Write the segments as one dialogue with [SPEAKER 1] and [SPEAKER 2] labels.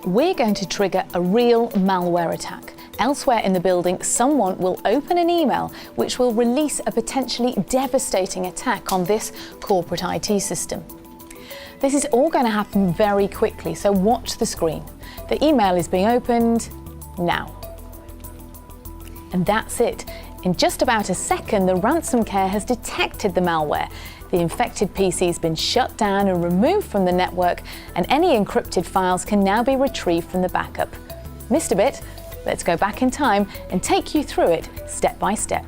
[SPEAKER 1] We're going to trigger a real malware attack. Elsewhere in the building, someone will open an email which will release a potentially devastating attack on this corporate IT system. This is all going to happen very quickly, so watch the screen. The email is being opened now. And that's it. In just about a second, the RANSOMCARE has detected the malware. The infected PC has been shut down and removed from the network, and any encrypted files can now be retrieved from the backup. Missed a bit? Let's go back in time and take you through it step by step.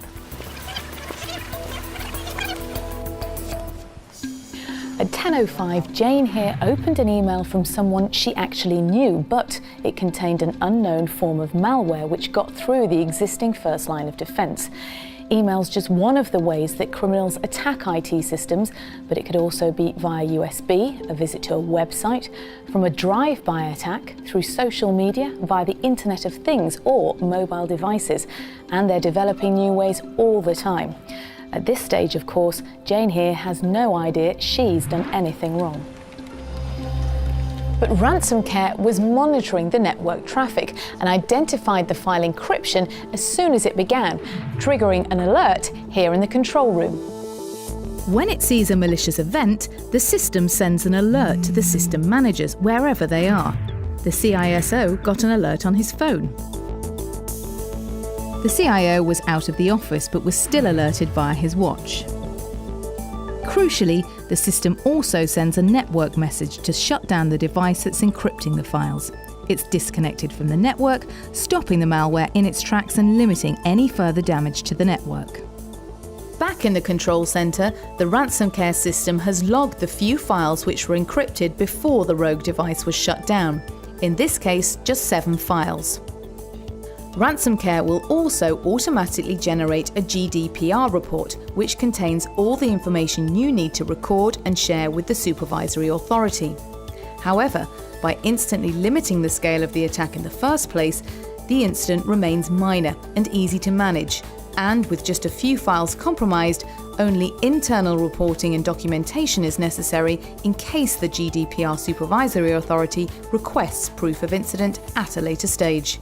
[SPEAKER 1] At 10:05, Jane here opened an email from someone she actually knew, but it contained an unknown form of malware which got through the existing first line of defense. Email's just one of the ways that criminals attack IT systems, but it could also be via USB, a visit to a website, from a drive-by attack, through social media, via the Internet of Things or mobile devices. And they're developing new ways all the time. At this stage, of course, Jane here has no idea she's done anything wrong. But RANSOMCARE was monitoring the network traffic and identified the file encryption as soon as it began, triggering an alert here in the control room.
[SPEAKER 2] When it sees a malicious event, the system sends an alert to the system managers wherever they are. The CISO got an alert on his phone. The CIO was out of the office but was still alerted via his watch. Crucially, the system also sends a network message to shut down the device that's encrypting the files. It's disconnected from the network, stopping the malware in its tracks and limiting any further damage to the network. Back in the control centre, the RANSOMCARE system has logged the few files which were encrypted before the rogue device was shut down. In this case, just 7 files. RANSOMCARE will also automatically generate a GDPR report, which contains all the information you need to record and share with the supervisory authority. However, by instantly limiting the scale of the attack in the first place, the incident remains minor and easy to manage, and with just a few files compromised, only internal reporting and documentation is necessary in case the GDPR supervisory authority requests proof of incident at a later stage.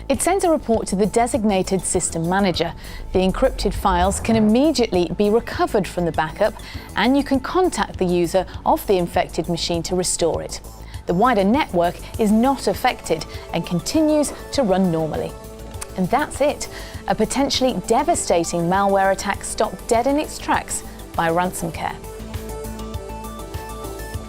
[SPEAKER 1] It sends a report to the designated system manager. The encrypted files can immediately be recovered from the backup, and you can contact the user of the infected machine to restore it. The wider network is not affected and continues to run normally. And that's it. A potentially devastating malware attack stopped dead in its tracks by RANSOMCARE.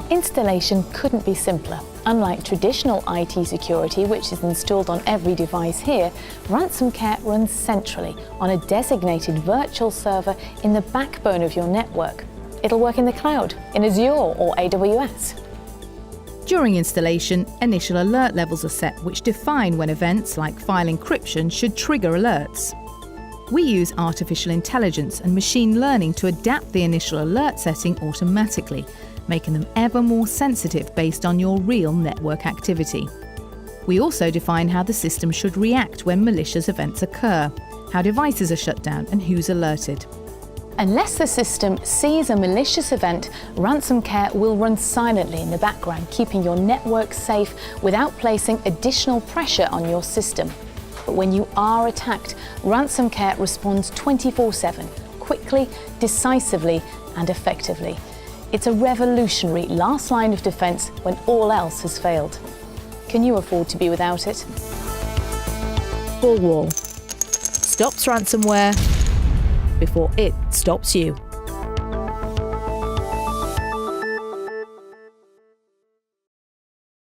[SPEAKER 1] Installation couldn't be simpler. Unlike traditional IT security, which is installed on every device here, RANSOMCARE runs centrally on a designated virtual server in the backbone of your network. It'll work in the cloud, in Azure or AWS.
[SPEAKER 2] During installation, initial alert levels are set which define when events like file encryption should trigger alerts. We use artificial intelligence and machine learning to adapt the initial alert setting automatically, making them ever more sensitive based on your real network activity. We also define how the system should react when malicious events occur, how devices are shut down and who's alerted.
[SPEAKER 1] Unless the system sees a malicious event, RANSOMCARE will run silently in the background, keeping your network safe without placing additional pressure on your system. But when you are attacked, RANSOMCARE responds 24/7, quickly, decisively and effectively. It's a revolutionary last line of defense when all else has failed. Can you afford to be without it?
[SPEAKER 2] BullWall stops ransomware before it stops you.